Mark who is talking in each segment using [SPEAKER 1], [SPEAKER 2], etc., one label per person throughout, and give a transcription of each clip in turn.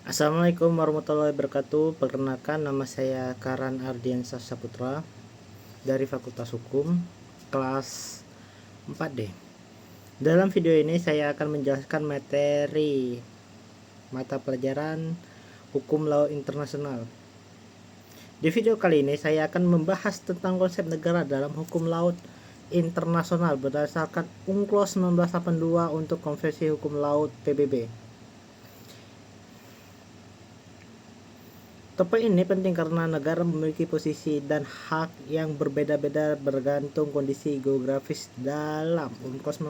[SPEAKER 1] Assalamualaikum warahmatullahi wabarakatuh. Perkenalkan, nama saya Karan Ardiansyah Saputra dari Fakultas Hukum kelas 4D. Dalam video ini saya akan menjelaskan materi mata pelajaran Hukum Laut Internasional. Di video kali ini saya akan membahas tentang konsep negara dalam hukum laut internasional berdasarkan UNCLOS 1982 untuk Konvensi Hukum Laut PBB. Topik ini penting karena negara memiliki posisi dan hak yang berbeda-beda bergantung kondisi geografis. Dalam UNCLOS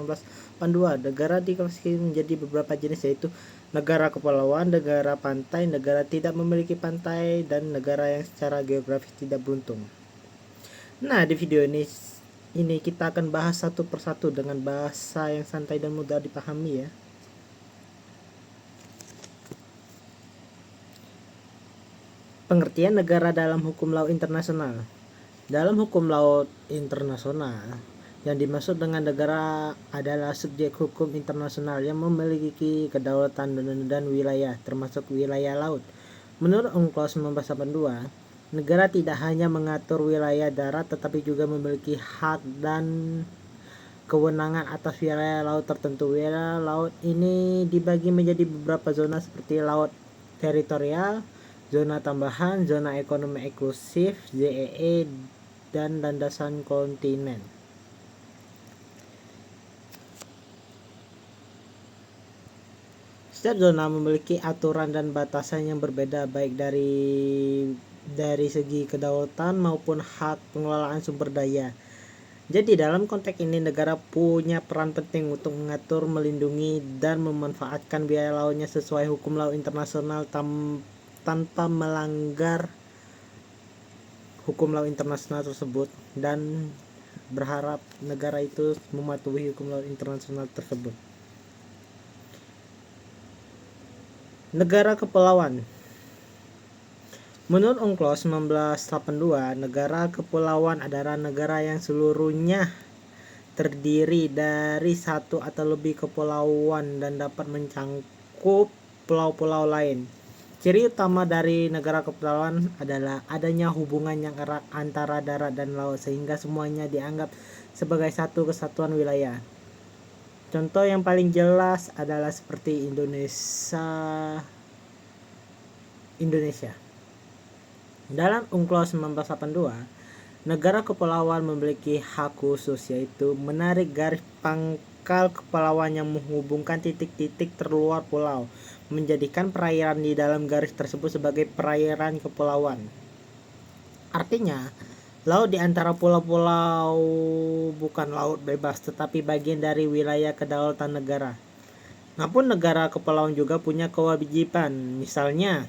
[SPEAKER 1] 1982, negara diklasifikasi menjadi beberapa jenis, yaitu negara kepulauan, negara pantai, negara tidak memiliki pantai, dan negara yang secara geografis tidak beruntung. Nah, di video ini kita akan bahas satu persatu dengan bahasa yang santai dan mudah dipahami ya. Pengertian negara dalam hukum laut internasional. Dalam hukum laut internasional, yang dimaksud dengan negara adalah subjek hukum internasional yang memiliki kedaulatan dan wilayah, termasuk wilayah laut. Menurut UNCLOS 1982, negara tidak hanya mengatur wilayah darat tetapi juga memiliki hak dan kewenangan atas wilayah laut tertentu. Wilayah laut ini dibagi menjadi beberapa zona seperti laut teritorial, zona tambahan, zona ekonomi eksklusif, ZEE, dan landasan kontinen. Setiap zona memiliki aturan dan batasan yang berbeda, baik dari segi kedaulatan maupun hak pengelolaan sumber daya. Jadi dalam konteks ini negara punya peran penting untuk mengatur, melindungi, dan memanfaatkan wilayah lautnya sesuai hukum laut internasional tanpa melanggar hukum laut internasional tersebut, dan berharap negara itu mematuhi hukum laut internasional tersebut. Negara kepulauan. Menurut UNCLOS 1982, negara kepulauan adalah negara yang seluruhnya terdiri dari satu atau lebih kepulauan dan dapat mencangkup pulau-pulau lain. Ciri utama dari negara kepulauan adalah adanya hubungan yang erat antara darat dan laut sehingga semuanya dianggap sebagai satu kesatuan wilayah. Contoh yang paling jelas adalah seperti Indonesia. Dalam UNCLOS 1982, negara kepulauan memiliki hak khusus, yaitu menarik garis pangkal kepulauan yang menghubungkan titik-titik terluar pulau, menjadikan perairan di dalam garis tersebut sebagai perairan kepulauan. Artinya, laut di antara pulau-pulau bukan laut bebas, tetapi bagian dari wilayah kedaulatan negara. Namun negara kepulauan juga punya kewajiban, misalnya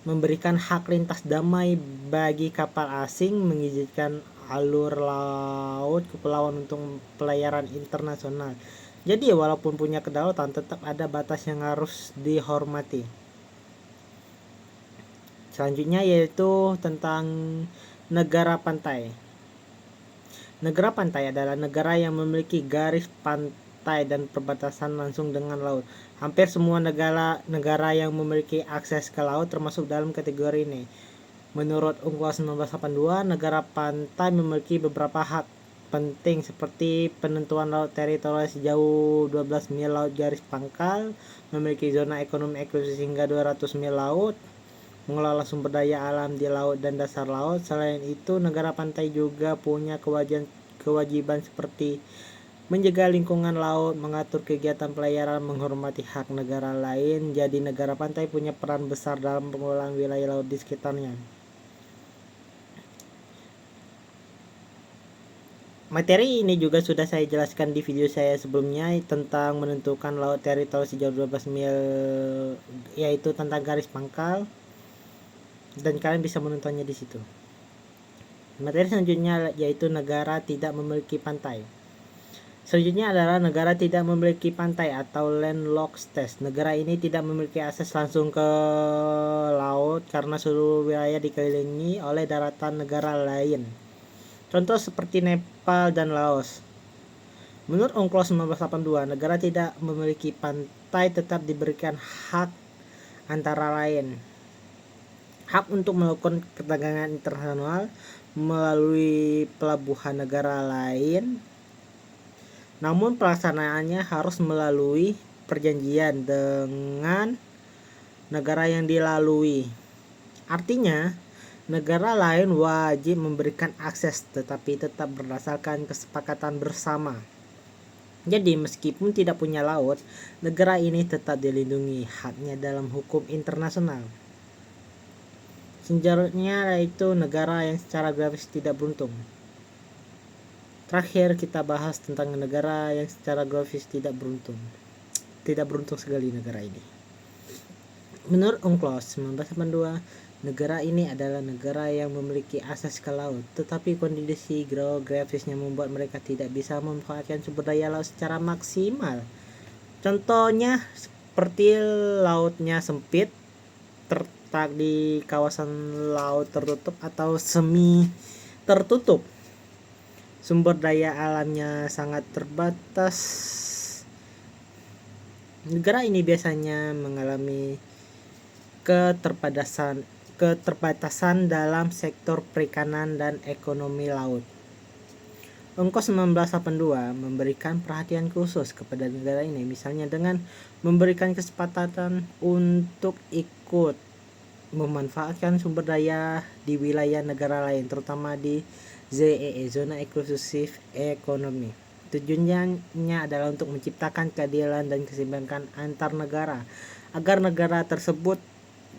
[SPEAKER 1] memberikan hak lintas damai bagi kapal asing, mengizinkan alur laut kepulauan untuk pelayaran internasional. Jadi walaupun punya kedaulatan, tetap ada batas yang harus dihormati. Selanjutnya yaitu tentang negara pantai. Negara pantai adalah negara yang memiliki garis pantai dan perbatasan langsung dengan laut. Hampir semua negara yang memiliki akses ke laut termasuk dalam kategori ini. Menurut UNCLOS 1982, negara pantai memiliki beberapa hak penting seperti penentuan laut teritorial sejauh 12 mil laut garis pangkal, memiliki zona ekonomi eksklusif hingga 200 mil laut, mengelola sumber daya alam di laut dan dasar laut. Selain itu, negara pantai juga punya kewajiban seperti menjaga lingkungan laut, mengatur kegiatan pelayaran, menghormati hak negara lain. Jadi negara pantai punya peran besar dalam pengelolaan wilayah laut di sekitarnya. Materi ini juga sudah saya jelaskan di video saya sebelumnya tentang menentukan laut teritorial sejauh 12 mil, yaitu tentang garis pangkal, dan kalian bisa menontonnya di situ. Materi selanjutnya yaitu negara tidak memiliki pantai. Selanjutnya adalah negara tidak memiliki pantai atau landlocked states. Negara ini tidak memiliki akses langsung ke laut karena seluruh wilayah dikelilingi oleh daratan negara lain. Contoh seperti Nepal dan Laos. Menurut UNCLOS 1982, negara tidak memiliki pantai tetap diberikan hak antara lain hak untuk melakukan perdagangan internasional melalui pelabuhan negara lain, namun pelaksanaannya harus melalui perjanjian dengan negara yang dilalui. Artinya, negara lain wajib memberikan akses tetapi tetap berdasarkan kesepakatan bersama. Jadi meskipun tidak punya laut, negara ini tetap dilindungi haknya dalam hukum internasional. Selanjutnya yaitu negara yang secara geografis tidak beruntung. Terakhir kita bahas tentang negara yang secara geografis tidak beruntung. Tidak beruntung sekali negara ini. Menurut UNCLOS 1982, negara ini adalah negara yang memiliki akses ke laut, tetapi kondisi geografisnya membuat mereka tidak bisa memanfaatkan sumber daya laut secara maksimal. Contohnya seperti lautnya sempit, terletak di kawasan laut tertutup atau semi tertutup. Sumber daya alamnya sangat terbatas. Negara ini biasanya mengalami keterbatasan dalam sektor perikanan dan ekonomi laut. UNCLOS 1982 memberikan perhatian khusus kepada negara ini, misalnya dengan memberikan kesempatan untuk ikut memanfaatkan sumber daya di wilayah negara lain, terutama di ZEE, zona eksklusif ekonomi. Tujuannya adalah untuk menciptakan keadilan dan keseimbangan antar negara, agar negara tersebut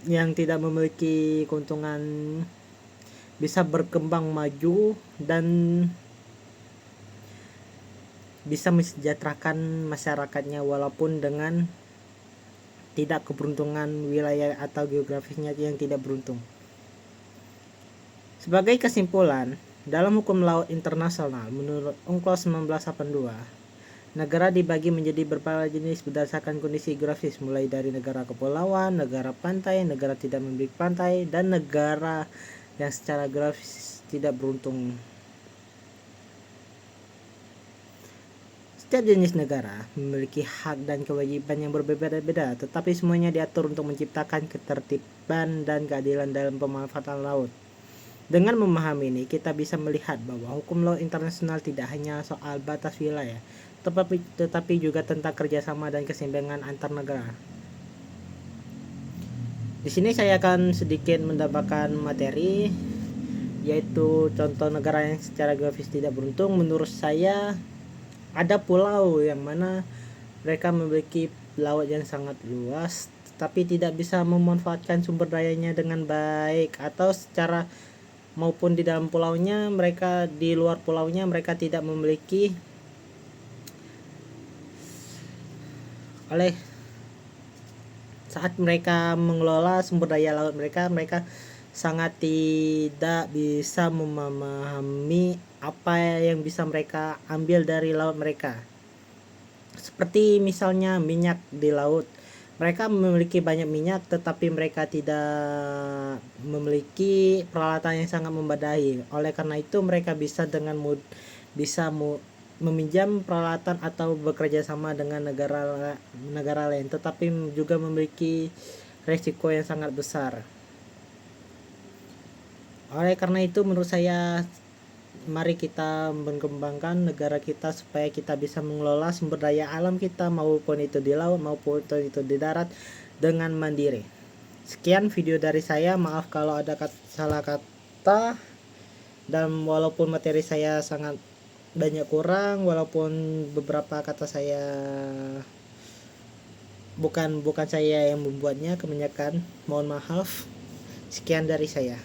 [SPEAKER 1] yang tidak memiliki keuntungan bisa berkembang maju dan bisa mensejahterakan masyarakatnya walaupun dengan tidak keberuntungan wilayah atau geografisnya yang tidak beruntung. Sebagai kesimpulan, dalam hukum laut internasional menurut UNCLOS 1982, negara dibagi menjadi berbagai jenis berdasarkan kondisi geografis, mulai dari negara kepulauan, negara pantai, negara tidak memiliki pantai, dan negara yang secara geografis tidak beruntung. Setiap jenis negara memiliki hak dan kewajiban yang berbeda-beda, tetapi semuanya diatur untuk menciptakan ketertiban dan keadilan dalam pemanfaatan laut. Dengan memahami ini, kita bisa melihat bahwa hukum laut internasional tidak hanya soal batas wilayah, tetapi juga tentang kerjasama dan keseimbangan antar negara. Di sini saya akan sedikit mendapatkan materi, yaitu contoh negara yang secara geografis tidak beruntung. Menurut saya ada pulau yang mana mereka memiliki laut yang sangat luas, tapi tidak bisa memanfaatkan sumber dayanya dengan baik, atau secara maupun di dalam pulaunya, mereka di luar pulaunya mereka tidak memiliki. Oleh saat mereka mengelola sumber daya laut mereka sangat tidak bisa memahami apa yang bisa mereka ambil dari laut mereka. Seperti misalnya minyak di laut. Mereka memiliki banyak minyak, tetapi mereka tidak memiliki peralatan yang sangat memadai. Oleh karena itu mereka bisa meminjam peralatan atau bekerja sama dengan negara lain, tetapi juga memiliki resiko yang sangat besar. Oleh karena itu menurut saya, mari kita mengembangkan negara kita supaya kita bisa mengelola sumber daya alam kita, maupun itu di laut maupun itu di darat, dengan mandiri. Sekian video dari saya, maaf kalau ada salah kata, dan walaupun materi saya sangat banyak kurang, walaupun beberapa kata saya bukan saya yang membuatnya, kebanyakan, mohon maaf. Sekian dari saya.